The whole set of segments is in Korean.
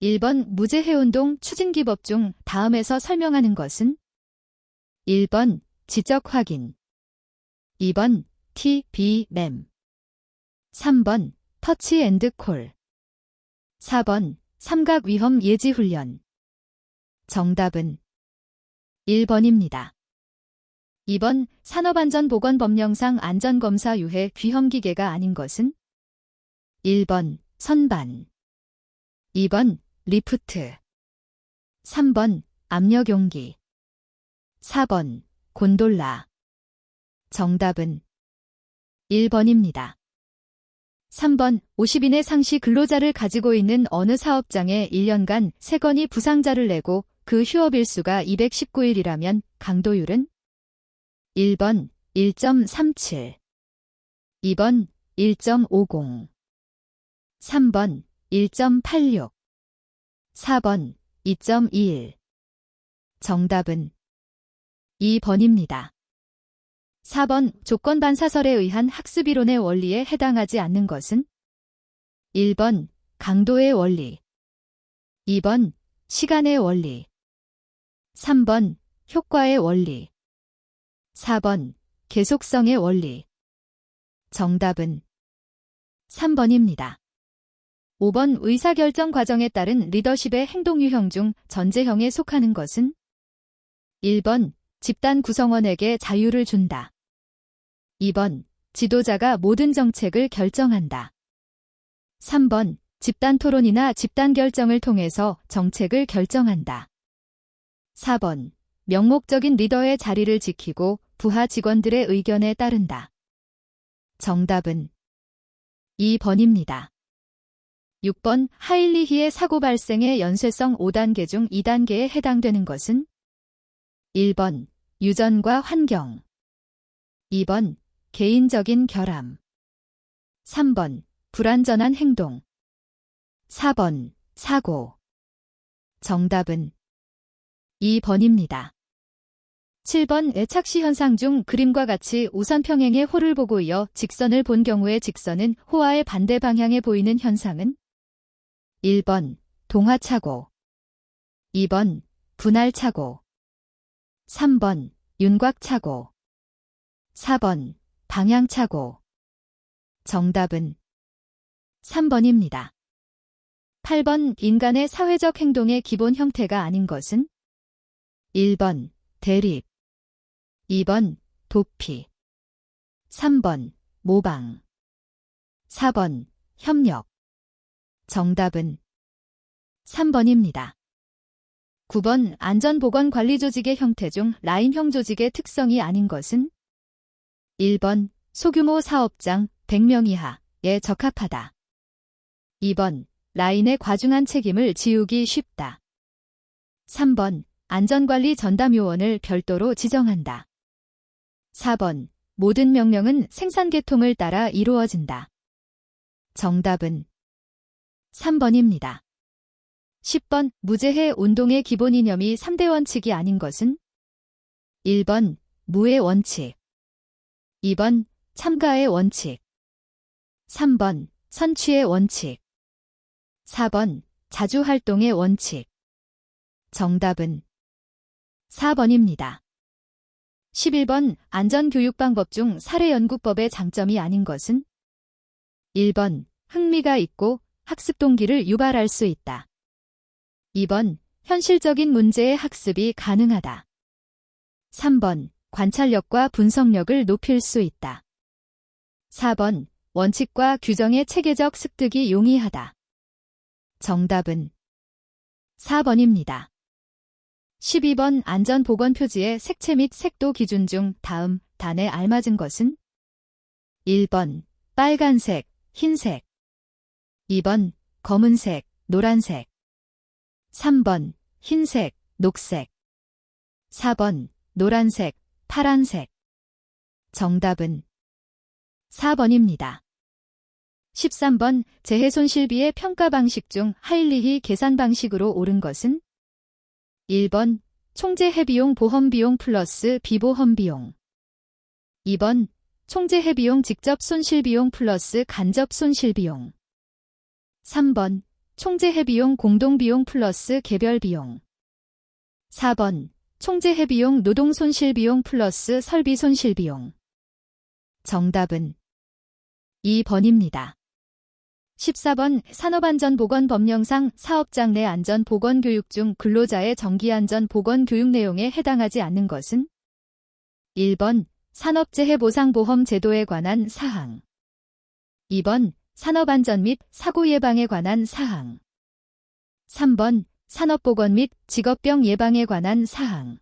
1번 무죄해운동 추진기법 중 다음에서 설명하는 것은? 1번 지적 확인, 2번 TBMEM, 3번 터치 앤드 콜, 4번 삼각 위험 예지 훈련. 정답은 1번입니다. 2번 산업안전보건법령상 안전검사 유해 귀험기계가 아닌 것은? 1번 선반, 2번 리프트, 3번 압력용기, 4번 곤돌라. 정답은 1번입니다. 3번 50인의 상시 근로자를 가지고 있는 어느 사업장에 1년간 3건이 부상자를 내고 그 휴업일수가 219일이라면 강도율은? 1번 1.37, 2번 1.50, 3번 1.86, 4번 2.21. 정답은 2번입니다. 4번 조건반사설에 의한 학습이론의 원리에 해당하지 않는 것은? 1번 강도의 원리, 2번 시간의 원리, 3번 효과의 원리, 4번 계속성의 원리. 정답은 3번입니다. 5번 의사결정 과정에 따른 리더십의 행동 유형 중 전제형에 속하는 것은? 1번 집단 구성원에게 자유를 준다, 2번 지도자가 모든 정책을 결정한다, 3번 집단 토론이나 집단 결정을 통해서 정책을 결정한다, 4번 명목적인 리더의 자리를 지키고 부하 직원들의 의견에 따른다. 정답은 2번입니다. 6번 하일리히의 사고 발생의 연쇄성 5단계 중 2단계에 해당되는 것은? 1번 유전과 환경, 2번 개인적인 결함, 3번 불완전한 행동, 4번 사고. 정답은 2번입니다. 7번 애착시 현상 중 그림과 같이 우선 평행의 호를 보고 이어 직선을 본 경우의 직선은 호와의 반대 방향에 보이는 현상은? 1번 동화착오, 2번 분할착오, 3번 윤곽착오, 4번 방향착오. 정답은 3번입니다. 8번 인간의 사회적 행동의 기본 형태가 아닌 것은? 1번 대립, 2번 도피, 3번 모방, 4번 협력. 정답은 3번입니다. 9번 안전보건관리조직의 형태 중 라인형 조직의 특성이 아닌 것은? 1번 소규모 사업장 100명 이하에 적합하다, 2번 라인의 과중한 책임을 지우기 쉽다, 3번 안전관리 전담요원을 별도로 지정한다, 4번 모든 명령은 생산계통을 따라 이루어진다. 정답은 3번입니다. 10번 무죄해 운동의 기본 이념이 3대 원칙이 아닌 것은? 1번 무의 원칙, 2번 참가의 원칙, 3번 선취의 원칙, 4번 자주활동의 원칙. 정답은 4번입니다. 11번 안전교육방법 중 사례연구법의 장점이 아닌 것은? 1번 흥미가 있고 학습 동기를 유발할 수 있다, 2번 현실적인 문제의 학습이 가능하다, 3번 관찰력과 분석력을 높일 수 있다, 4번 원칙과 규정의 체계적 습득이 용이하다. 정답은 4번입니다. 12번 안전보건표지의 색채 및 색도 기준 중 다음 단에 알맞은 것은? 1번 빨간색, 흰색, 2번 검은색, 노란색, 3번 흰색, 녹색, 4번 노란색, 파란색. 정답은 4번입니다. 13번 재해손실비의 평가 방식 중 하일리히 계산 방식으로 옳은 것은? 1번 총재해비용 보험비용 플러스 비보험비용, 2번 총재해비용 직접 손실비용 플러스 간접 손실비용, 3번 총재회비용 공동비용 플러스 개별비용. 4번 총재회비용 노동손실비용 플러스 설비손실비용. 정답은 2번입니다. 14번 산업안전보건법령상 사업장 내 안전보건교육 중 근로자의 정기안전보건교육 내용에 해당하지 않는 것은 1번 산업재해보상보험 제도에 관한 사항. 2번 산업안전 및 사고 예방에 관한 사항. 3번 산업보건 및 직업병 예방에 관한 사항.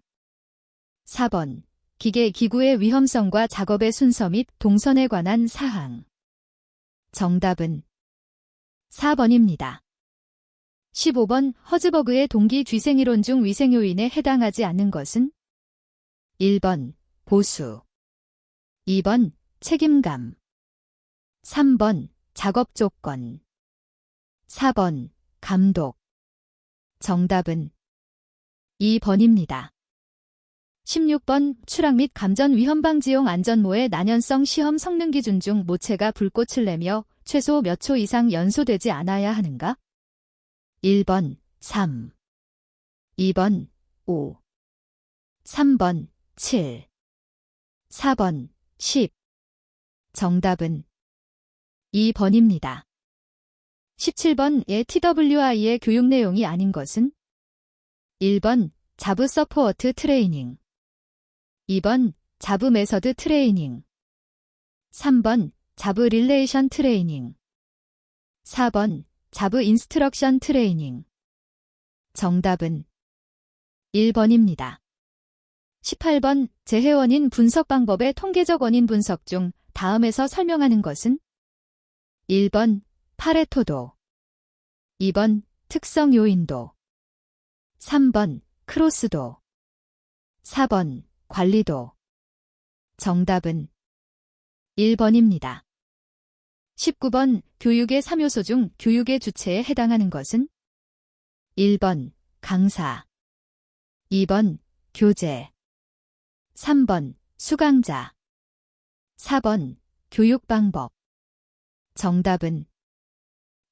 4번 기계 기구의 위험성과 작업의 순서 및 동선에 관한 사항. 정답은 4번입니다. 15번 허즈버그의 동기 뒤생이론 중 위생요인에 해당하지 않는 것은 1번 보수. 2번 책임감. 3번 작업조건. 4번 감독. 정답은 2번입니다. 16번 추락 및 감전 위험 방지용 안전모의 난연성 시험 성능 기준 중 모체가 불꽃을 내며 최소 몇 초 이상 연소되지 않아야 하는가? 1번 3. 2번 5. 3번 7. 4번 10. 정답은 2번입니다. 17번의 TWI의 교육 내용이 아닌 것은 1번 자부 서포트 트레이닝. 2번 자부 메서드 트레이닝. 3번 자부 릴레이션 트레이닝. 4번 자부 인스트럭션 트레이닝. 정답은 1번입니다. 18번 재해 원인 분석 방법의 통계적 원인 분석 중 다음에서 설명하는 것은 1번 파레토도. 2번 특성 요인도. 3번 크로스도. 4번 관리도. 정답은 1번입니다. 19번 교육의 3요소 중 교육의 주체에 해당하는 것은 1번 강사. 2번 교재. 3번 수강자. 4번 교육 방법. 정답은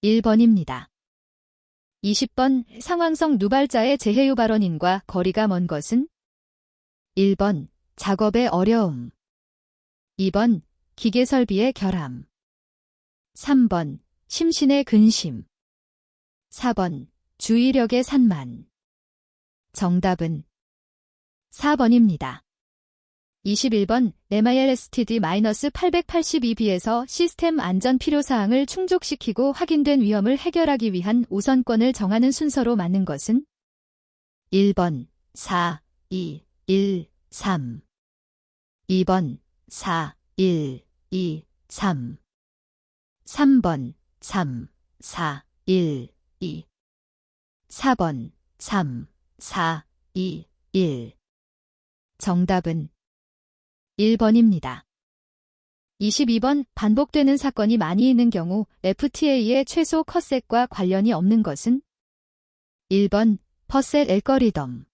1번입니다. 20번 상황성 누발자의 재해유 발언인과 거리가 먼 것은 1번 작업의 어려움. 2번 기계설비의 결함. 3번 심신의 근심. 4번 주의력의 산만. 정답은 4번입니다. 21번 MIL-STD-882B에서 시스템 안전 필요사항을 충족시키고 확인된 위험을 해결하기 위한 우선권을 정하는 순서로 맞는 것은 1번 4, 2, 1, 3. 2번 4, 1, 2, 3. 3번 3, 4, 1, 2. 4번 3, 4, 2, 1. 정답은 1번입니다. 22번 반복되는 사건이 많이 있는 경우 FTA의 최소 컷셋과 관련이 없는 것은 1번 퍼셋 알고리즘.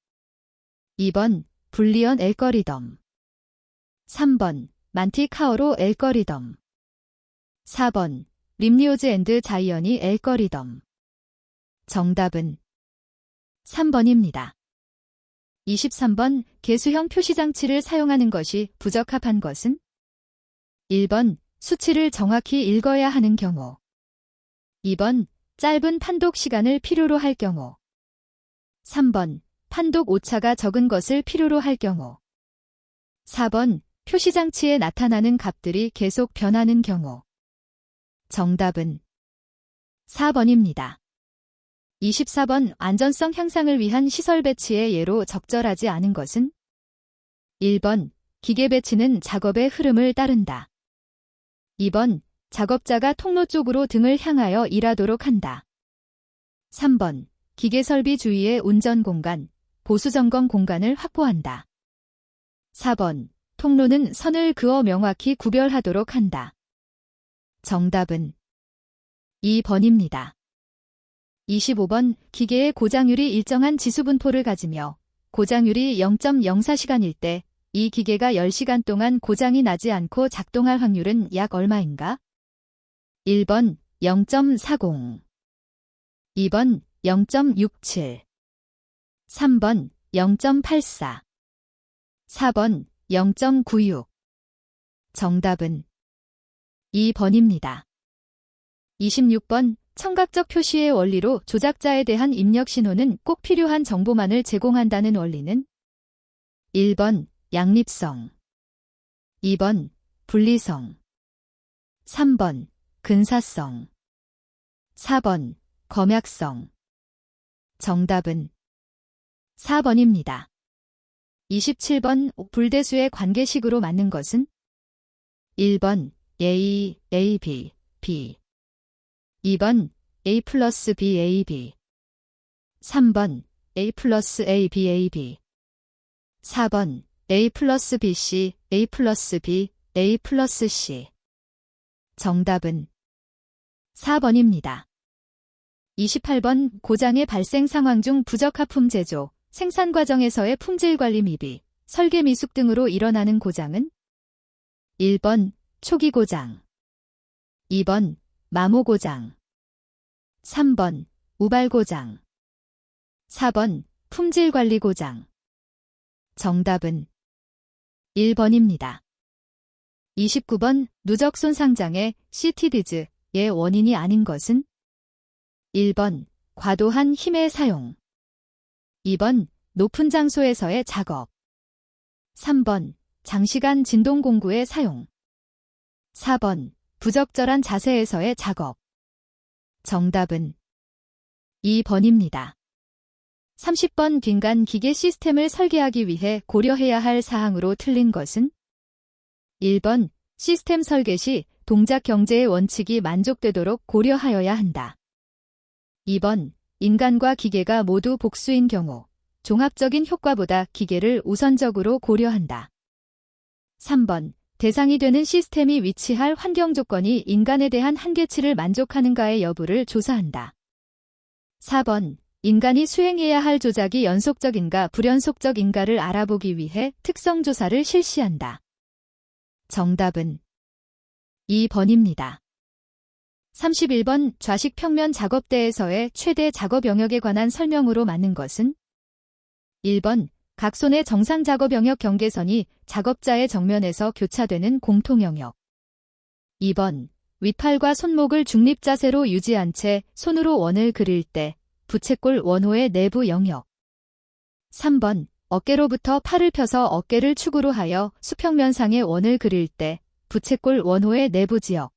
2번 불리언 알고리즘. 3번 만티카오로 알고리즘. 4번 림리오즈 앤드 자이언이 알고리즘. 정답은 3번입니다. 23번 개수형 표시장치를 사용하는 것이 부적합한 것은 1번 수치를 정확히 읽어야 하는 경우. 2번 짧은 판독 시간을 필요로 할 경우. 3번 판독 오차가 적은 것을 필요로 할 경우. 4번 표시장치에 나타나는 값들이 계속 변하는 경우. 정답은 4번입니다. 24번 안전성 향상을 위한 시설 배치의 예로 적절하지 않은 것은 1번 기계 배치는 작업의 흐름을 따른다. 2번 작업자가 통로 쪽으로 등을 향하여 일하도록 한다. 3번 기계 설비 주위의 운전 공간, 보수 점검 공간을 확보한다. 4번 통로는 선을 그어 명확히 구별하도록 한다. 정답은 2번입니다. 25번 기계의 고장률이 일정한 지수분포를 가지며 고장률이 0.04시간일 때 이 기계가 10시간 동안 고장이 나지 않고 작동할 확률은 약 얼마인가? 1번 0.40. 2번 0.67, 3번 0.84, 4번 0.96. 정답은 2번입니다. 26번 청각적 표시의 원리로 조작자에 대한 입력 신호는 꼭 필요한 정보만을 제공한다는 원리는 1번 양립성, 2번 분리성, 3번 근사성, 4번 검약성. 정답은 4번입니다. 27번 불대수의 관계식으로 맞는 것은 1번 A, A, B, B, 2번 A 플러스 B, A, B, 3번 A 플러스 A, B, A, B, 4번 A 플러스 B, C, A 플러스 B, A 플러스 C. 정답은 4번입니다. 28번 고장의 발생 상황 중 부적합품 제조, 생산 과정에서의 품질 관리 미비, 설계 미숙 등으로 일어나는 고장은 1번 초기 고장, 2번 마모 고장, 3번 우발 고장, 4번 품질 관리 고장. 정답은 1번입니다. 29번 누적 손상 장애 CTD즈의 원인이 아닌 것은 1번 과도한 힘의 사용, 2번 높은 장소에서의 작업, 3번 장시간 진동 공구의 사용, 4번 부적절한 자세에서의 작업. 정답은 2번입니다. 30번 빈간 기계 시스템을 설계하기 위해 고려해야 할 사항으로 틀린 것은 1번 시스템 설계 시 동작 경제의 원칙이 만족되도록 고려하여야 한다. 2번 인간과 기계가 모두 복수인 경우 종합적인 효과보다 기계를 우선적으로 고려한다. 3번 대상이 되는 시스템이 위치할 환경 조건이 인간에 대한 한계치를 만족하는가의 여부를 조사한다. 4번 인간이 수행해야 할 조작이 연속적인가 불연속적인가를 알아보기 위해 특성 조사를 실시한다. 정답은 2번입니다. 31번 좌식 평면 작업대에서의 최대 작업 영역에 관한 설명으로 맞는 것은 1번 각손의 정상 작업 영역 경계선이 작업자의 정면에서 교차되는 공통 영역. 2번 윗팔과 손목을 중립 자세로 유지한 채 손으로 원을 그릴 때 부채꼴 원호의 내부 영역. 3번 어깨로부터 팔을 펴서 어깨를 축으로 하여 수평면상의 원을 그릴 때 부채꼴 원호의 내부 지역.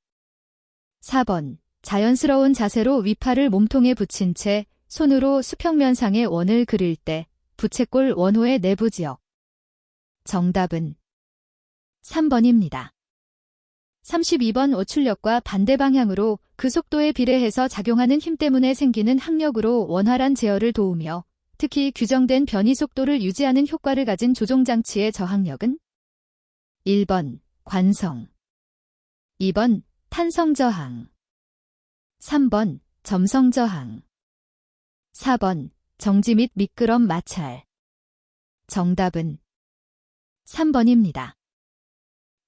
4번 자연스러운 자세로 윗팔을 몸통에 붙인 채 손으로 수평면상의 원을 그릴 때 부채꼴 원호의 내부 지역. 정답은 3번입니다. 32번 오출력과 반대 방향으로 그 속도에 비례해서 작용하는 힘 때문에 생기는 항력으로 원활한 제어를 도우며 특히 규정된 변이 속도를 유지하는 효과를 가진 조종장치의 저항력은 1번 관성, 2번 탄성저항, 3번 점성저항, 4번 정지 및 미끄럼 마찰. 정답은 3번입니다.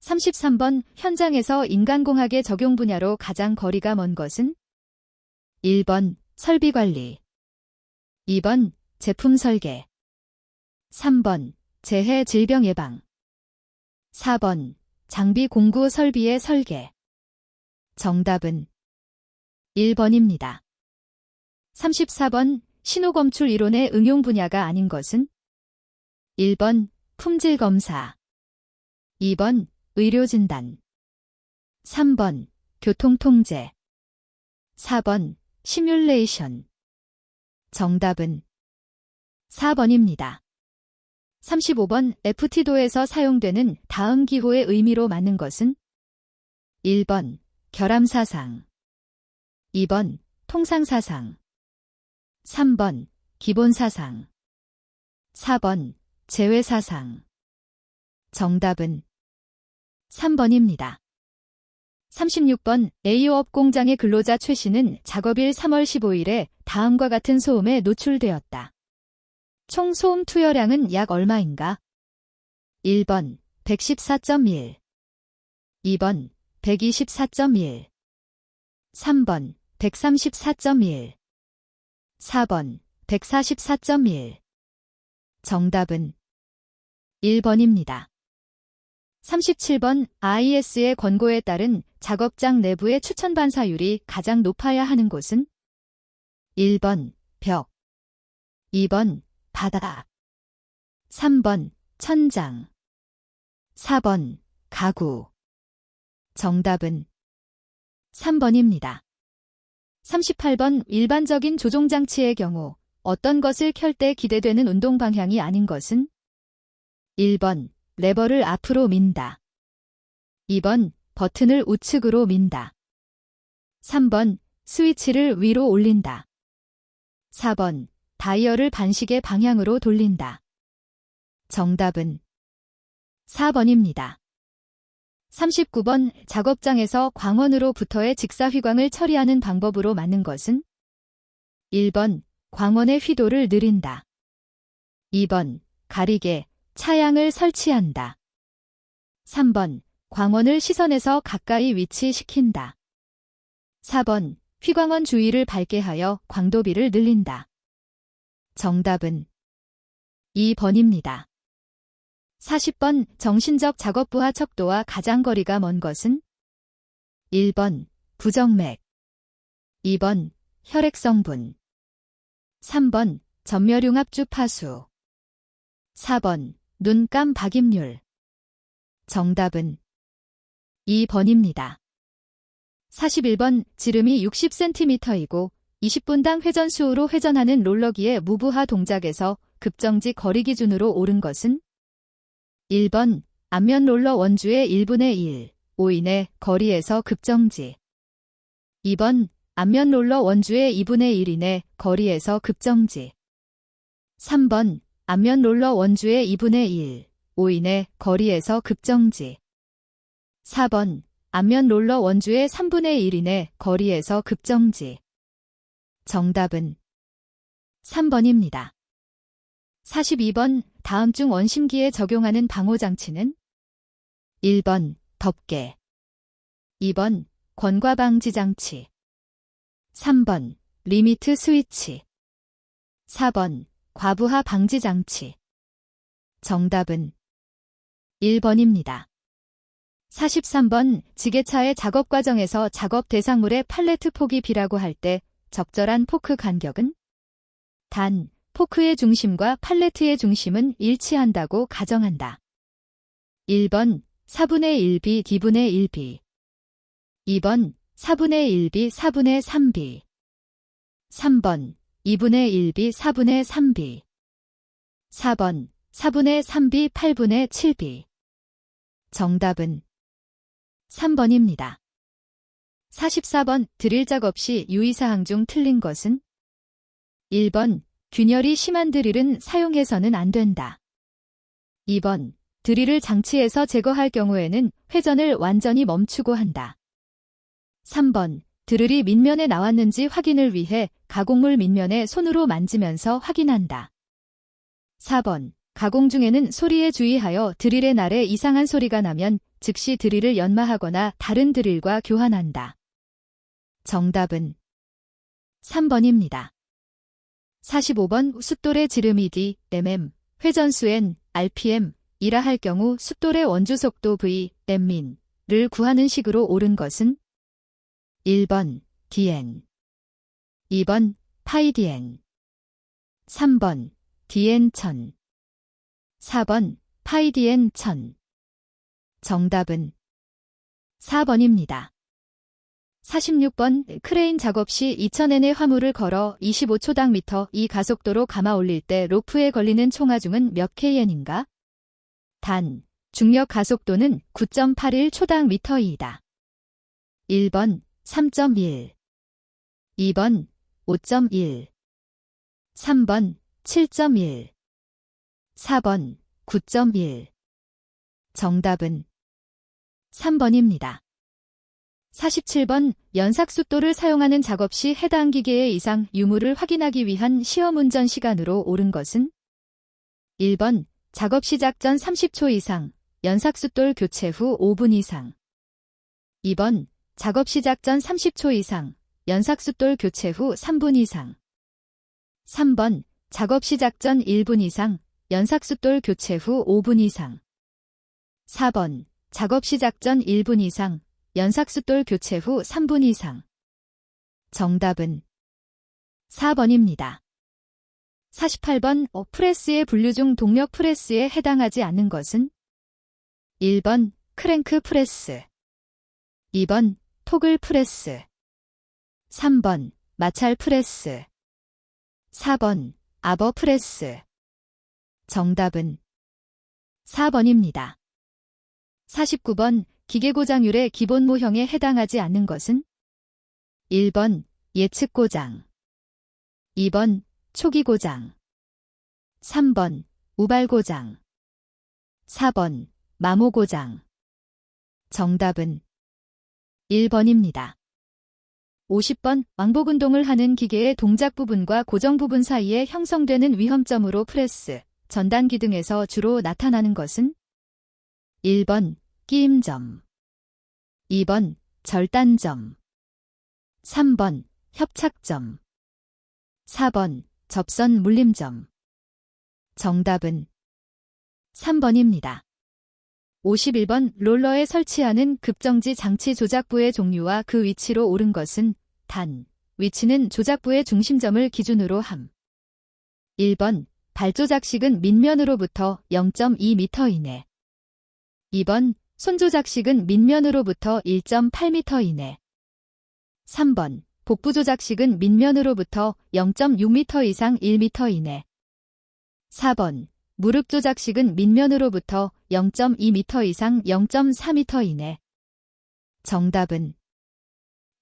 33번 현장에서 인간공학의 적용 분야로 가장 거리가 먼 것은 1번 설비관리, 2번 제품 설계, 3번 재해 질병 예방, 4번 장비 공구 설비의 설계. 정답은 1번입니다. 34번 신호검출 이론의 응용 분야가 아닌 것은 1번 품질검사, 2번 의료진단, 3번 교통통제, 4번 시뮬레이션. 정답은 4번입니다. 35번 FT도에서 사용되는 다음 기호의 의미로 맞는 것은 1번 결함사상, 2번 통상사상, 3번 기본사상, 4번 제외사상. 정답은 3번입니다. 36번 A호업 공장의 근로자 최 씨는 작업일 3월 15일에 다음과 같은 소음에 노출되었다. 총 소음 투여량은 약 얼마인가? 1번 114.1, 2번 124.1, 3번 134.1, 4번 144.1. 정답은 1번입니다. 37번 IS의 권고에 따른 작업장 내부의 추천 반사율이 가장 높아야 하는 곳은 1번 벽, 2번 바닥, 3번 천장, 4번 가구. 정답은 3번입니다. 38번 일반적인 조종장치의 경우 어떤 것을 켤 때 기대되는 운동 방향이 아닌 것은 1번 레버를 앞으로 민다, 2번 버튼을 우측으로 민다, 3번 스위치를 위로 올린다, 4번 다이얼을 반시계 방향으로 돌린다. 정답은 4번입니다. 39번 작업장에서 광원으로부터의 직사휘광을 처리하는 방법으로 맞는 것은 1번 광원의 휘도를 느린다, 2번 가리개, 차양을 설치한다, 3번 광원을 시선에서 가까이 위치시킨다, 4번 휘광원 주위를 밝게 하여 광도비를 늘린다. 정답은 2번입니다. 40번 정신적 작업부하 척도와 가장 거리가 먼 것은 1번 부정맥, 2번 혈액성분, 3번 전멸융합 주파수, 4번 눈감 박입률. 정답은 2번입니다. 41번 지름이 60cm이고 20분당 회전수로 회전하는 롤러기의 무부하 동작에서 급정지 거리 기준으로 옳은 것은 1번 앞면 롤러 원주의 1분의 1, 5인의 거리에서 급정지, 2번 앞면 롤러 원주의 2분의 1인의 거리에서 급정지, 3번 앞면 롤러 원주의 2분의 1, 5인의 거리에서 급정지, 4번 앞면 롤러 원주의 3분의 1인의 거리에서 급정지. 정답은 3번입니다. 42번 다음 중 원심기에 적용하는 방호장치는 1번 덮개, 2번 권과방지장치, 3번 리미트 스위치, 4번 과부하 방지장치. 정답은 1번입니다. 43번 지게차의 작업 과정에서 작업 대상물의 팔레트 폭이 비라고 할 때 적절한 포크 간격은 단, 포크의 중심과 팔레트의 중심은 일치한다고 가정한다. 1번 4분의 1B D분의 1B, 2번 4분의 1B 4분의 3B, 3번 2분의 1B 4분의 3B, 4번 4분의 3B 8분의 7B. 정답은 3번입니다. 44번 드릴 작업 시 유의사항 중 틀린 것은 1번 균열이 심한 드릴은 사용해서는 안 된다. 2번 드릴을 장치에서 제거할 경우에는 회전을 완전히 멈추고 한다. 3번 드릴이 밑면에 나왔는지 확인을 위해 가공물 밑면에 손으로 만지면서 확인한다. 4번 가공 중에는 소리에 주의하여 드릴의 날에 이상한 소리가 나면 즉시 드릴을 연마하거나 다른 드릴과 교환한다. 정답은 3번입니다. 45번 숫돌의 지름이 D, mm, 회전수 N, RPM, 이라 할 경우 숫돌의 원주 속도 V, M민을 구하는 식으로 옳은 것은 1번 dn, 2번 파이 dn, 3번 dn 1000, 4번 파이 dn 1000. 정답은 4번입니다. 46번 크레인 작업 시 2000N의 화물을 걸어 25초당 미터 이 가속도로 감아 올릴 때 로프에 걸리는 총하중은 몇 kn인가? 단, 중력 가속도는 9.81초당 미터이다. 1번 3.1, 2번 5.1, 3번 7.1, 4번 9.1. 정답은 3번입니다. 47번 연삭숫돌을 사용하는 작업 시 해당 기계의 이상 유무를 확인하기 위한 시험 운전 시간으로 옳은 것은 1번 작업 시작 전 30초 이상, 연삭숫돌 교체 후 5분 이상, 2번 작업 시작 전 30초 이상, 연삭숫돌 교체 후 3분 이상, 3번 작업 시작 전 1분 이상, 연삭숫돌 교체 후 5분 이상. 4번 작업 시작 전 1분 이상, 연삭숫돌 교체 후 3분 이상. 정답은 4번입니다. 48번 프레스의 분류 중 동력 프레스에 해당하지 않는 것은? 1번 크랭크 프레스, 2번 토글 프레스, 3번 마찰 프레스, 4번 아버 프레스. 정답은 4번입니다. 49번 기계 고장률의 기본 모형에 해당하지 않는 것은? 1번 예측 고장, 2번 초기 고장, 3번 우발 고장, 4번 마모 고장. 정답은 1번입니다. 50번 왕복 운동을 하는 기계의 동작 부분과 고정 부분 사이에 형성되는 위험점으로 프레스, 전단기 등에서 주로 나타나는 것은? 1번 끼임점, 2번 절단점, 3번 협착점, 4번 접선 물림점. 정답은 3번입니다. 51번 롤러에 설치하는 급정지 장치 조작부의 종류와 그 위치로 옳은 것은? 단, 위치는 조작부의 중심점을 기준으로 함. 1번 발조작식은 밑면으로부터 0.2m 이내. 2번 손조작식은 밑면으로부터 1.8m 이내. 3번 복부조작식은 밑면으로부터 0.6m 이상 1m 이내. 4번 무릎 조작식은 밑면으로부터 0.2m 이상 0.4m 이내. 정답은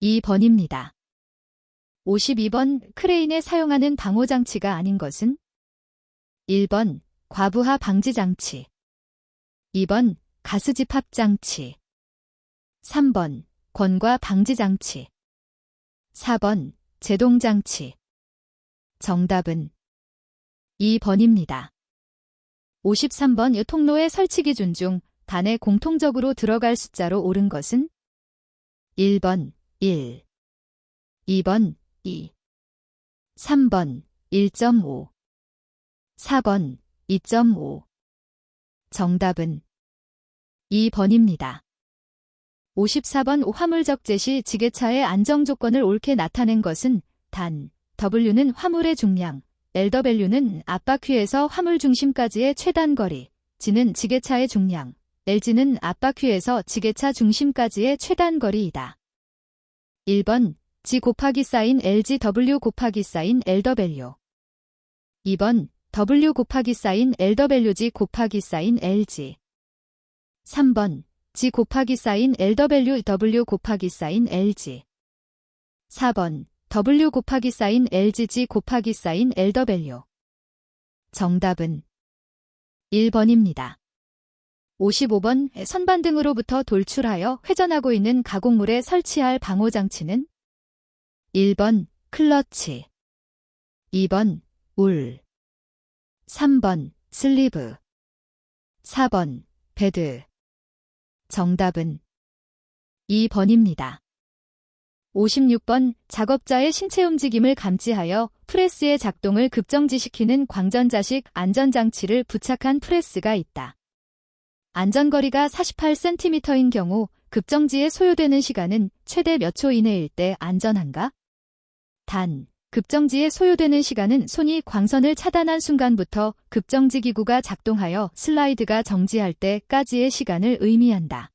2번입니다. 52번 크레인에 사용하는 방호장치가 아닌 것은? 1번 과부하 방지장치, 2번 가스집합장치, 3번 권과 방지장치, 4번 제동장치. 정답은 2번입니다. 53번 통로의 설치 기준 중 단에 공통적으로 들어갈 숫자로 옳은 것은? 1번 1, 2번 2, 3번 1.5, 4번 2.5. 정답은 2번입니다. 54번 화물 적재 시 지게차의 안정조건을 옳게 나타낸 것은? 단, W는 화물의 중량, LW는 앞바퀴에서 화물 중심까지의 최단 거리, G는 지게차의 중량, LG는 앞바퀴에서 지게차 중심까지의 최단 거리이다. 1번 G 곱하기 사인 LG W 곱하기 사인 LW, 2번 W 곱하기 사인 LWG 곱하기 사인 LG, 3번 G 곱하기 사인 LWW 곱하기 사인 LG, 4번 W 곱하기 사인 LGG 곱하기 사인 LW. 정답은 1번입니다. 55번 선반등으로부터 돌출하여 회전하고 있는 가공물에 설치할 방호장치는? 1번 클러치, 2번 울, 3번 슬리브, 4번 베드. 정답은 2번입니다. 56번 작업자의 신체 움직임을 감지하여 프레스의 작동을 급정지시키는 광전자식 안전장치를 부착한 프레스가 있다. 안전거리가 48cm인 경우 급정지에 소요되는 시간은 최대 몇 초 이내일 때 안전한가? 단, 급정지에 소요되는 시간은 손이 광선을 차단한 순간부터 급정지 기구가 작동하여 슬라이드가 정지할 때까지의 시간을 의미한다.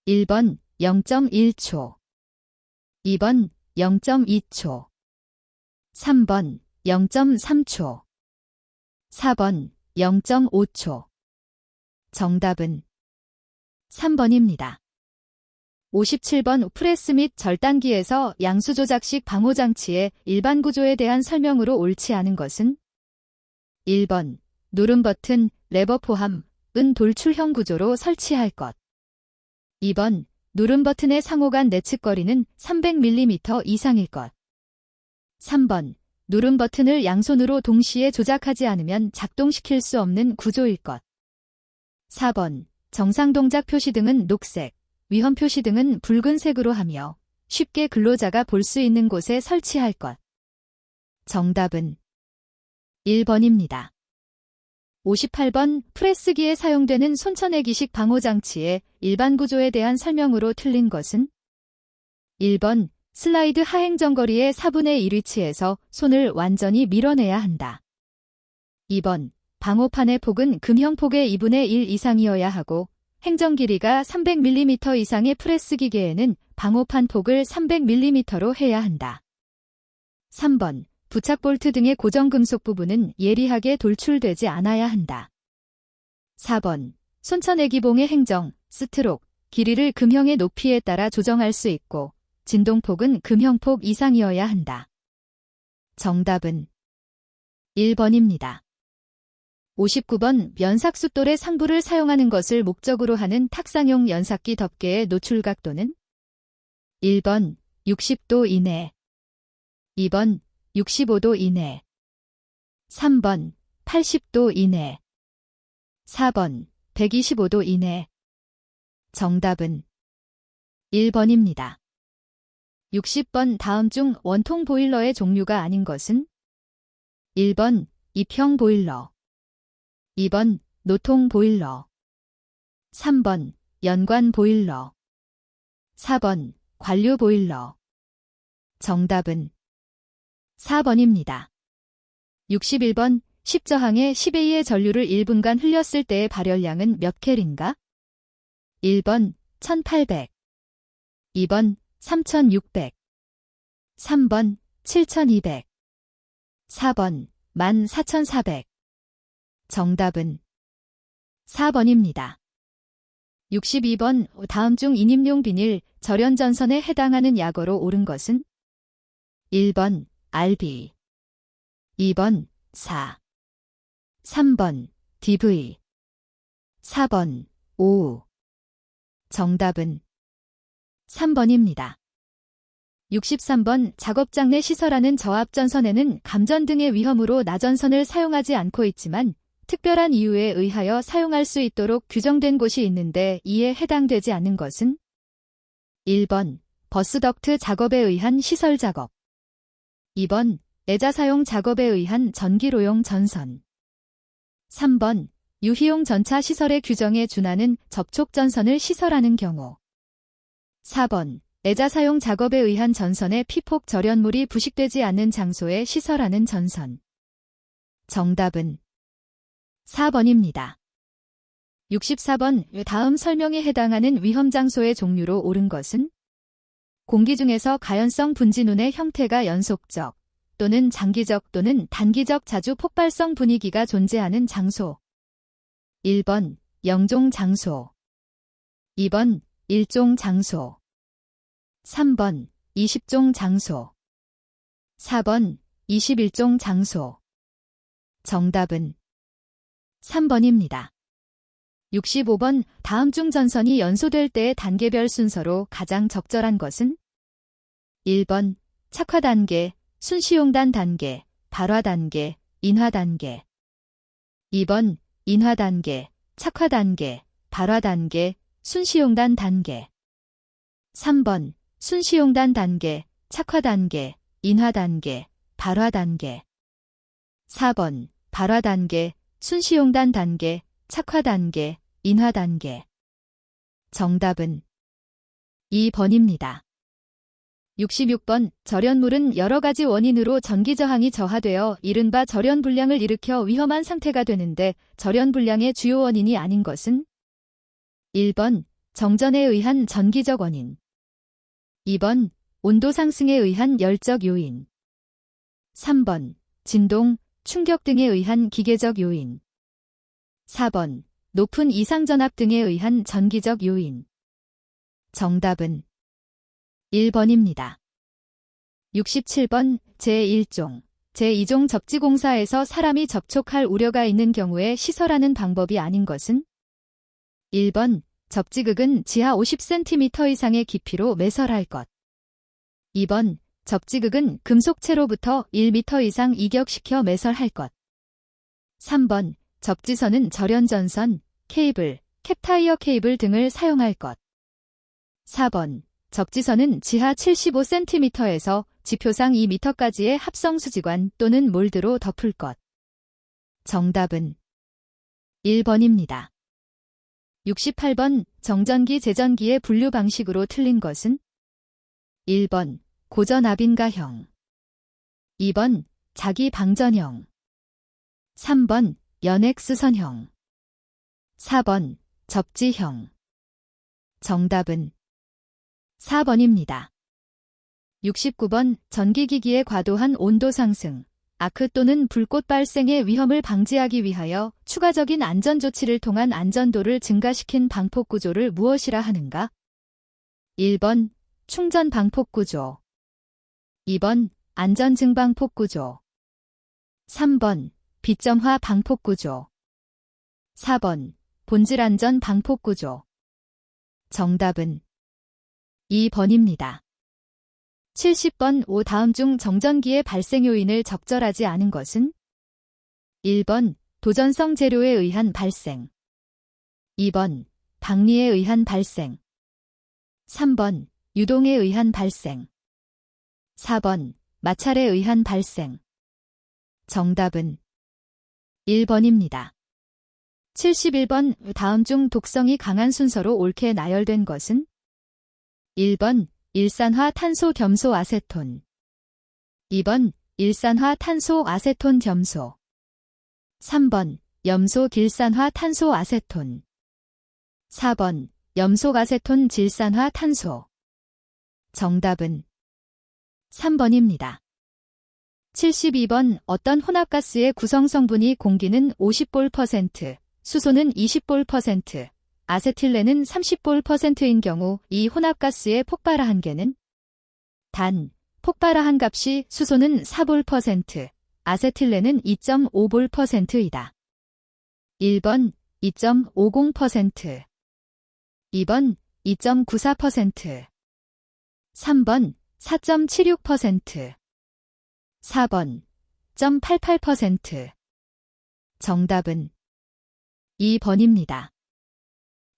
1번 0.1초, 2번 0.2초, 3번 0.3초, 4번 0.5초. 정답은 3번입니다. 57번 프레스 및 절단기에서 양수조작식 방호장치의 일반 구조에 대한 설명으로 옳지 않은 것은? 1번 누름 버튼, 레버 포함, 은 돌출형 구조로 설치할 것. 2번 누름 버튼의 상호 간 내측거리는 300mm 이상일 것. 3번 누름 버튼을 양손으로 동시에 조작하지 않으면 작동시킬 수 없는 구조일 것. 4번 정상 동작 표시등은 녹색, 위험 표시등은 붉은색으로 하며 쉽게 근로자가 볼 수 있는 곳에 설치할 것. 정답은 1번입니다. 58번 프레스기에 사용되는 손쳐내기식 방호장치의 일반 구조에 대한 설명으로 틀린 것은? 1번 슬라이드 하행 정거리의 4분의 1 위치에서 손을 완전히 밀어내야 한다. 2번 방호판의 폭은 금형 폭의 2분의 1 이상이어야 하고 행정 길이가 300mm 이상의 프레스 기계에는 방호판 폭을 300mm로 해야 한다. 3번 부착 볼트 등의 고정 금속 부분은 예리하게 돌출되지 않아야 한다. 4번 손쳐내기봉의 행정, 스트록, 길이를 금형의 높이에 따라 조정할 수 있고 진동폭은 금형폭 이상이어야 한다. 정답은 1번입니다. 59번 연삭숫돌의 상부를 사용하는 것을 목적으로 하는 탁상용 연삭기 덮개의 노출 각도는? 1번 60도 이내, 2번 65도 이내, 3번 80도 이내, 4번 125도 이내. 정답은 1번입니다. 60번 다음 중 원통 보일러의 종류가 아닌 것은? 1번 입형 보일러, 2번 노통 보일러, 3번 연관 보일러, 4번 관류 보일러. 정답은 4번입니다. 61번 10저항에 10A의 전류를 1분간 흘렸을 때의 발열량은 몇 켈인가? 1번 1800, 2번 3600, 3번 7200, 4번 14400. 정답은 4번입니다. 62번 다음 중 인임용 비닐 절연 전선에 해당하는 약어로 옳은 것은? 1번 RB, 2번 4, 3번 DV, 4번 O. 정답은 3번입니다. 63번 작업장 내 시설하는 저압전선에는 감전 등의 위험으로 나전선을 사용하지 않고 있지만 특별한 이유에 의하여 사용할 수 있도록 규정된 곳이 있는데 이에 해당되지 않는 것은? 1번 버스덕트 작업에 의한 시설 작업, 2번 애자 사용 작업에 의한 전기로용 전선, 3번 유희용 전차 시설의 규정에 준하는 접촉 전선을 시설하는 경우, 4번 애자 사용 작업에 의한 전선의 피폭 절연물이 부식되지 않는 장소에 시설하는 전선. 정답은 4번입니다. 64번 다음 설명에 해당하는 위험 장소의 종류로 옳은 것은? 공기 중에서 가연성 분진운의 형태가 연속적 또는 장기적 또는 단기적 자주 폭발성 분위기가 존재하는 장소. 1번 영종 장소, 2번 1종 장소, 3번 20종 장소, 4번 21종 장소. 정답은 3번입니다. 65번 다음 중 전선이 연소될 때의 단계별 순서로 가장 적절한 것은? 1번 착화 단계, 순시용단 단계, 발화 단계, 인화 단계, 2번 인화 단계, 착화 단계, 발화 단계, 순시용단 단계, 3번 순시용단 단계, 착화 단계, 인화 단계, 발화 단계, 4번 발화 단계, 순시용단 단계, 착화 단계, 인화 단계. 정답은 2번입니다. 66번 절연물은 여러 가지 원인으로 전기 저항이 저하되어 이른바 절연 불량을 일으켜 위험한 상태가 되는데 절연 불량의 주요 원인이 아닌 것은? 1번 정전에 의한 전기적 원인, 2번 온도 상승에 의한 열적 요인, 3번 진동, 충격 등에 의한 기계적 요인, 4번 높은 이상전압 등에 의한 전기적 요인. 정답은 1번입니다. 67번 제1종, 제2종 접지공사에서 사람이 접촉할 우려가 있는 경우에 시설하는 방법이 아닌 것은? 1번 접지극은 지하 50cm 이상의 깊이로 매설할 것, 2번 접지극은 금속체로부터 1m 이상 이격시켜 매설할 것, 3번 접지선은 절연전선, 케이블, 캡타이어 케이블 등을 사용할 것, 4번 접지선은 지하 75cm에서 지표상 2m까지의 합성 수지관 또는 몰드로 덮을 것. 정답은 1번입니다. 68번 정전기 제전기의 분류 방식으로 틀린 것은 1번 고전압인가형, 2번 자기 방전형, 3번 연액수선형, 4번 접지형. 정답은 4번입니다. 69번 전기기기의 과도한 온도 상승, 아크 또는 불꽃 발생의 위험을 방지하기 위하여 추가적인 안전조치를 통한 안전도를 증가시킨 방폭구조를 무엇이라 하는가? 1번 충전 방폭구조, 2번 안전증방폭구조, 3번 빗점화 방폭구조, 4번 본질안전 방폭구조. 정답은 2번입니다. 70번 다음 중 정전기의 발생 요인을 적절하지 않은 것은 1번 도전성 재료에 의한 발생, 2번 방리에 의한 발생, 3번 유동에 의한 발생, 4번 마찰에 의한 발생. 정답은 1번입니다. 71번 다음 중 독성이 강한 순서로 옳게 나열된 것은 1번 일산화 탄소 겸소 아세톤, 2번 일산화 탄소 아세톤 겸소, 3번 염소 길산화 탄소 아세톤, 4번 염속 아세톤 질산화 탄소. 정답은 3번입니다. 72번 어떤 혼합가스의 구성 성분이 공기는 50볼%, 수소는 20볼%, 아세틸렌은 30볼%인 경우 이 혼합가스의 폭발화 한계는 단, 폭발화 한 값이 수소는 4볼%, 아세틸렌은 2.5볼%이다. 1번 2.50%, 2번 2.94%, 3번 4.76%, 4번 0.88%. 정답은 2번입니다.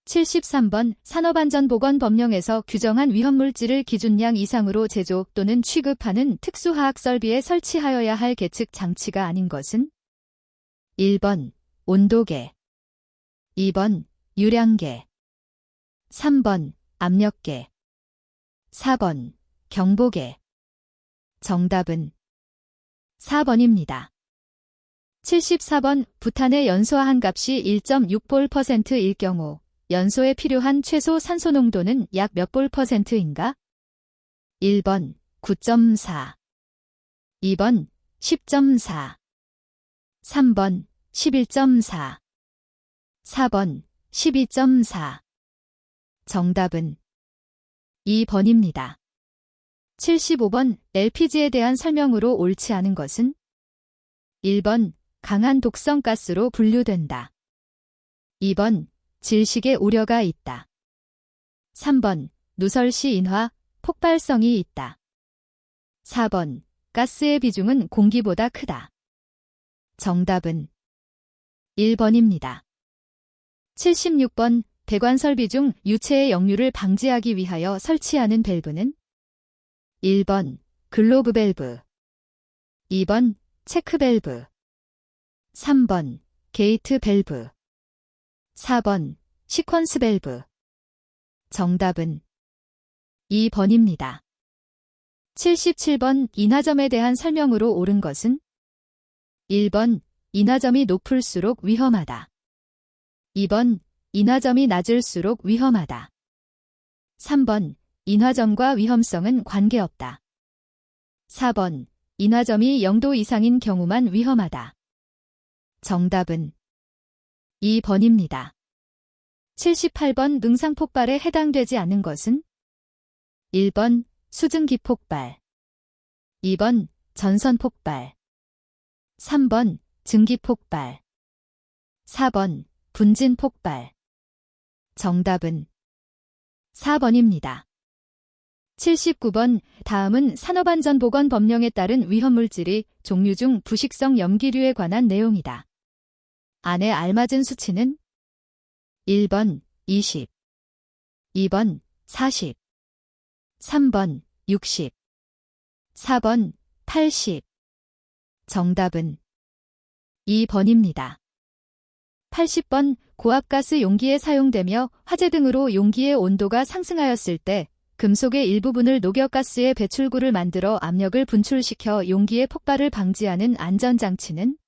73번 산업안전보건법령에서 규정한 위험물질을 기준량 이상으로 제조 또는 취급하는 특수화학 설비에 설치하여야 할 계측 장치가 아닌 것은 1번 온도계, 2번 유량계, 3번 압력계, 4번 경보계. 정답은 4번입니다. 74번 부탄의 연소화 한 값이 1.6볼%일 경우 연소에 필요한 최소 산소 농도는 약 몇 볼%인가? 1번 9.4, 2번 10.4, 3번 11.4, 4번 12.4. 정답은 2번입니다. 75번 LPG에 대한 설명으로 옳지 않은 것은 1번 강한 독성 가스로 분류된다. 2번 질식의 우려가 있다. 3번 누설시 인화, 폭발성이 있다. 4번 가스의 비중은 공기보다 크다. 정답은 1번입니다. 76번 배관 설비 중 유체의 역류를 방지하기 위하여 설치하는 밸브는 1번 글로브 밸브, 2번 체크 밸브, 3번 게이트 밸브, 4번 시퀀스 밸브. 정답은 2번입니다. 77번 인하점에 대한 설명으로 옳은 것은 1번 인하점이 높을수록 위험하다. 2번 인하점이 낮을수록 위험하다. 3번 인하점과 위험성은 관계없다. 4번 인하점이 0도 이상인 경우만 위험하다. 정답은 2번입니다. 78번 능상폭발에 해당되지 않는 것은 1번 수증기 폭발, 2번 전선 폭발, 3번 증기 폭발, 4번 분진 폭발. 정답은 4번입니다. 79번 다음은 산업안전보건법령에 따른 위험물질이 종류 중 부식성 염기류에 관한 내용이다. 안에 알맞은 수치는 1번 20, 2번 40, 3번 60, 4번 80. 정답은 2번입니다. 80번 고압가스 용기에 사용되며 화재 등으로 용기의 온도가 상승하였을 때 금속의 일부분을 녹여 가스의 배출구를 만들어 압력을 분출시켜 용기의 폭발을 방지하는 안전장치는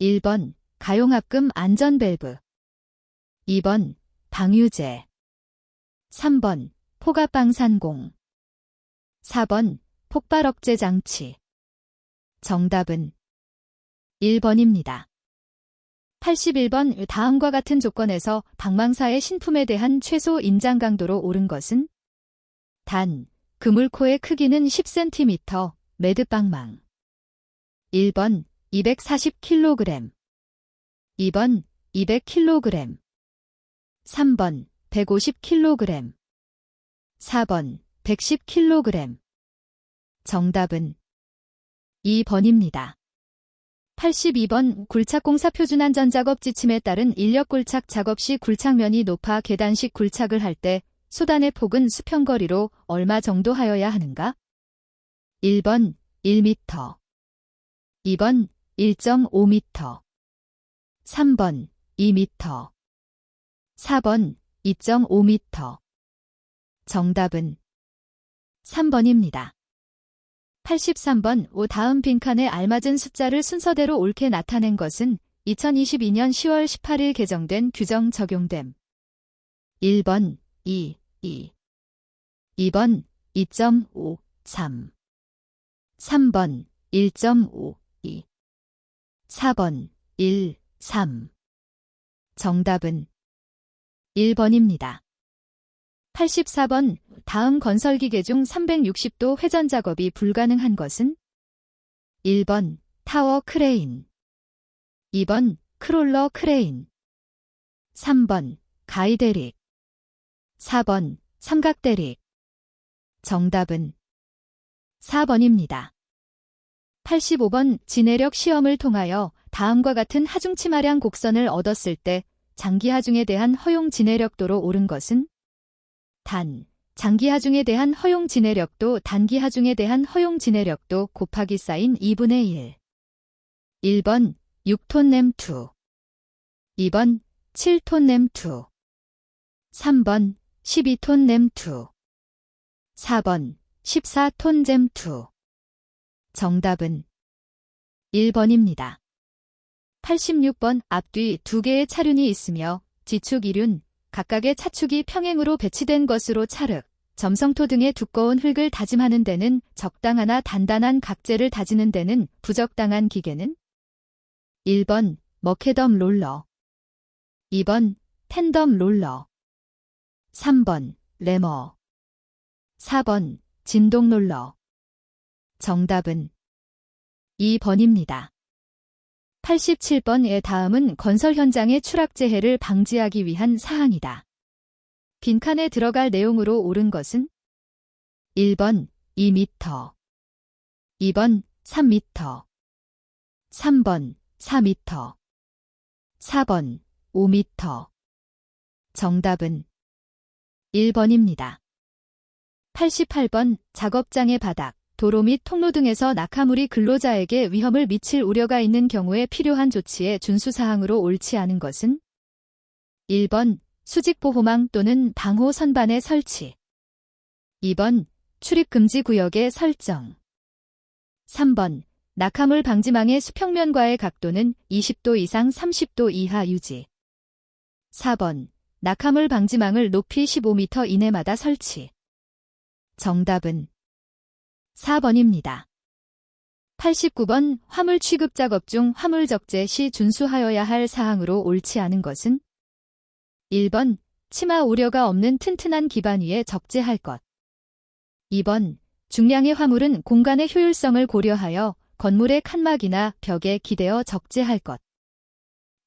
1번 가용합금 안전밸브 2번 방유제 3번 포갑방산공 4번 폭발억제 장치 정답은 1번입니다. 81번 다음과 같은 조건에서 방망사의 신품에 대한 최소 인장 강도로 옳은 것은 단, 그물코의 크기는 10cm, 매듭방망 1번 240kg 2번 200kg 3번 150kg 4번 110kg 정답은 2번입니다. 82번 굴착공사 표준안전작업 지침에 따른 인력굴착 작업 시 굴착면이 높아 계단식 굴착을 할 때 소단의 폭은 수평거리로 얼마 정도 하여야 하는가? 1번 1m 2번 1.5m 3번 2m 4번 2.5m 정답은 3번입니다. 83번 다음 빈칸에 알맞은 숫자를 순서대로 옳게 나타낸 것은 2022년 10월 18일 개정된 규정 적용됨. 1번 2, 2번 2.5, 3 3번 1.5, 2 4번 1, 3 정답은 1번입니다. 84번 다음 건설기계 중 360도 회전 작업이 불가능한 것은 1번 타워 크레인 2번 크롤러 크레인 3번 가이데릭 4번 삼각대릭 정답은 4번입니다. 85번 지내력 시험을 통하여 다음과 같은 하중치마량 곡선을 얻었을 때 장기 하중에 대한 허용 지내력도로 옳은 것은 단, 장기 하중에 대한 허용 지내력도 단기 하중에 대한 허용 지내력도 곱하기 사인 2분의 1. 1번 6톤 램2 2번 7톤 램2 3번 12톤 램2 4번 14톤 잼2 정답은 1번입니다. 86번 앞뒤 두 개의 차륜이 있으며 지축 이륜, 각각의 차축이 평행으로 배치된 것으로 찰흙, 점성토 등의 두꺼운 흙을 다짐하는 데는 적당하나 단단한 각재를 다지는 데는 부적당한 기계는 1번 머케덤 롤러 2번 텐덤 롤러 3번 레머 4번 진동 롤러 정답은 2번입니다. 87번의 다음은 건설 현장의 추락재해를 방지하기 위한 사항이다. 빈칸에 들어갈 내용으로 옳은 것은 1번 2m 2번 3m 3번 4m 4번 5m 정답은 1번입니다. 88번 작업장의 바닥, 도로 및 통로 등에서 낙하물이 근로자에게 위험을 미칠 우려가 있는 경우에 필요한 조치의 준수사항으로 옳지 않은 것은 1번 수직보호망 또는 방호 선반의 설치 2번 출입금지 구역의 설정 3번 낙하물 방지망의 수평면과의 각도는 20도 이상 30도 이하 유지 4번 낙하물 방지망을 높이 15m 이내마다 설치 정답은 4번입니다. 89번 화물 취급 작업 중 화물 적재 시 준수하여야 할 사항으로 옳지 않은 것은 1번 치마 우려가 없는 튼튼한 기반 위에 적재할 것 2번 중량의 화물은 공간의 효율성을 고려하여 건물의 칸막이나 벽에 기대어 적재할 것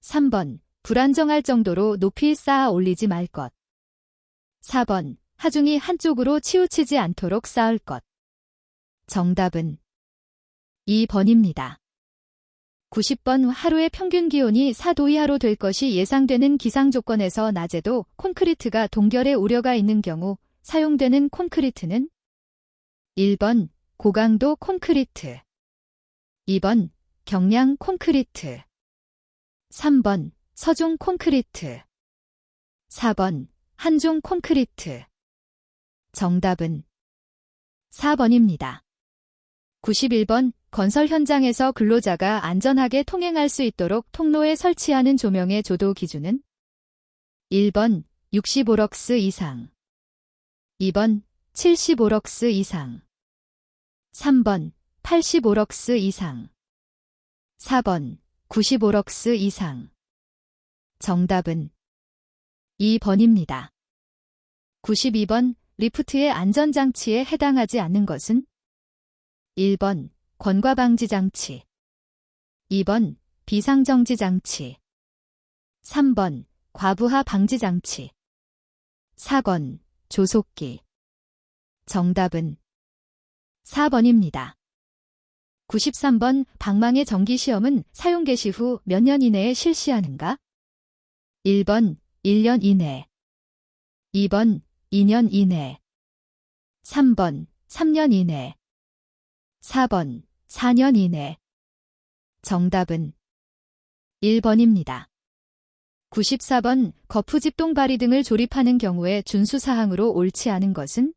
3번 불안정할 정도로 높이 쌓아 올리지 말 것 4번 하중이 한쪽으로 치우치지 않도록 쌓을 것 정답은 2번입니다. 90번 하루의 평균 기온이 4도 이하로 될 것이 예상되는 기상 조건에서 낮에도 콘크리트가 동결의 우려가 있는 경우 사용되는 콘크리트는 1번 고강도 콘크리트 2번 경량 콘크리트. 3번 서중 콘크리트. 4번 한중 콘크리트. 정답은 4번입니다. 91번 건설 현장에서 근로자가 안전하게 통행할 수 있도록 통로에 설치하는 조명의 조도 기준은 1번 65럭스 이상, 2번 75럭스 이상, 3번 85럭스 이상, 4번 95럭스 이상. 정답은 2번입니다. 92번 리프트의 안전장치에 해당하지 않는 것은 1번 권과방지장치, 2번 비상정지장치, 3번 과부하 방지장치, 4번 조속기. 정답은 4번입니다. 93번 방망이 정기시험은 사용 개시 후 몇 년 이내에 실시하는가? 1번 1년 이내, 2번 2년 이내, 3번 3년 이내, 4번 4년 이내. 정답은 1번입니다. 94번 거푸집 똥바리 등을 조립하는 경우에 준수사항으로 옳지 않은 것은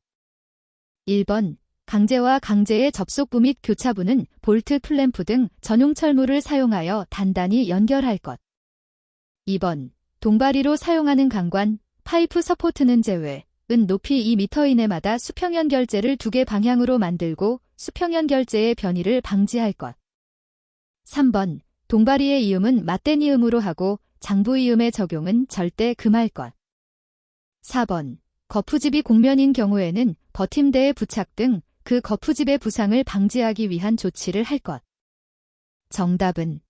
1번 강제와 강제의 접속부 및 교차부는 볼트, 클램프 등 전용 철물을 사용하여 단단히 연결할 것. 2번 동바리로 사용하는 강관, 파이프 서포트는 제외, 은 높이 2m 이내마다 수평 연결재를 2개 방향으로 만들고 수평 연결재의 변이를 방지할 것. 3번 동바리의 이음은 맞댄 이음으로 하고 장부 이음의 적용은 절대 금할 것. 4번 거푸집이 곡면인 경우에는 버팀대의 부착 등 그 거푸집의 부상을 방지하기 위한 조치를 할 것. 정답은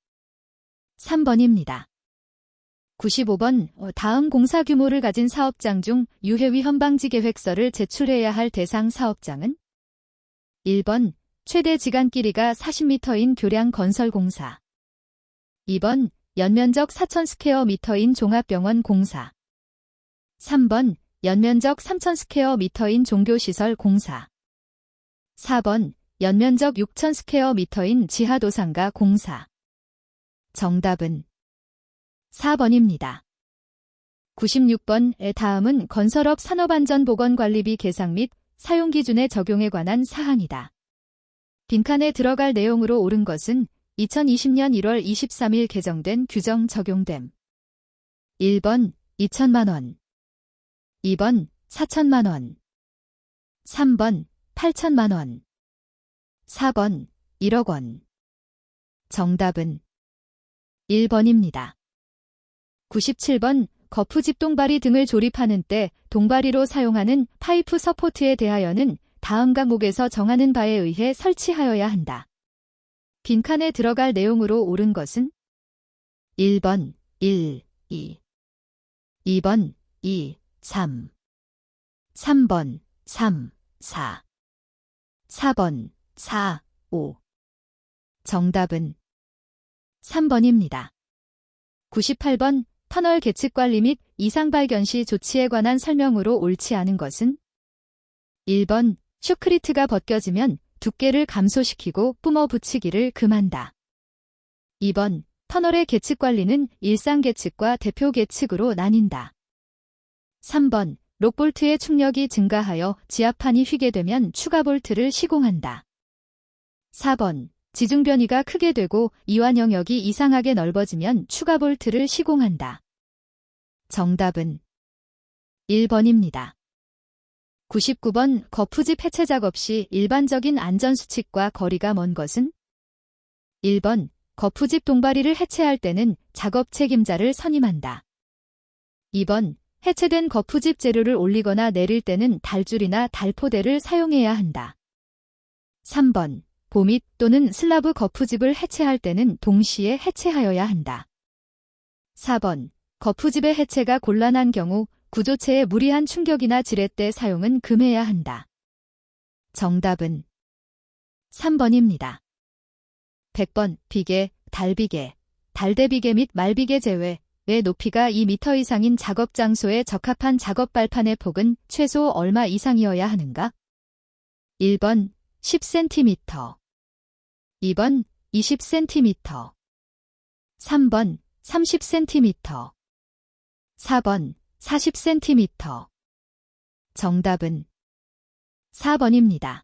3번입니다. 95번 다음 공사 규모를 가진 사업장 중 유해위험 방지 계획서를 제출해야 할 대상 사업장은 1번 최대 지간 길이가 40m인 교량 건설 공사, 2번 연면적 4,000스퀘어미터인 종합병원 공사, 3번 연면적 3,000스퀘어미터인 종교시설 공사, 4번 연면적 6,000스퀘어미터인 지하도상가 공사. 정답은 4번입니다. 96번 다음은 건설업 산업안전보건관리비 계상 및 사용 기준의 적용에 관한 사항이다. 빈칸에 들어갈 내용으로 옳은 것은 2020년 1월 23일 개정된 규정 적용됨. 1번 2천만원, 2번 4천만원, 3번 8천만원, 4번 1억원. 정답은 1번입니다. 97번 거푸집 동바리 등을 조립하는 때 동바리로 사용하는 파이프 서포트에 대하여는 다음 항목에서 정하는 바에 의해 설치하여야 한다. 빈칸에 들어갈 내용으로 옳은 것은 1번 1, 2, 2번 2, 3, 3번 3, 4, 4번 4, 5. 정답은 3번입니다. 98번 터널 계측관리 및 이상 발견 시 조치에 관한 설명으로 옳지 않은 것은 1번 슈크리트가 벗겨지면 두께를 감소시키고 뿜어 붙이기를 금한다. 2번 터널의 계측관리는 일상 계측과 대표 계측으로 나뉜다. 3번 록볼트의 충력이 증가하여 지압판이 휘게 되면 추가 볼트를 시공한다. 4번 지중 변이가 크게 되고 이완 영역이 이상하게 넓어지면 추가 볼트를 시공한다. 정답은 1번입니다. 99번 거푸집 해체 작업 시 일반적인 안전수칙과 거리가 먼 것은 1번 거푸집 동바리를 해체할 때는 작업 책임자를 선임한다. 2번 해체된 거푸집 재료를 올리거나 내릴 때는 달줄이나 달포대를 사용해야 한다. 3번 보밋 또는 슬라브 거푸집을 해체할 때는 동시에 해체하여야 한다. 4번 거푸집의 해체가 곤란한 경우 구조체에 무리한 충격이나 지렛대 사용은 금해야 한다. 정답은 3번입니다. 100번 비계, 달비계, 달대비계 및 말비계 제외 의 높이가 2m 이상인 작업 장소에 적합한 작업 발판의 폭은 최소 얼마 이상이어야 하는가? 1번 10cm, 2번 20cm 3번 30cm 4번 40cm 정답은 4번입니다.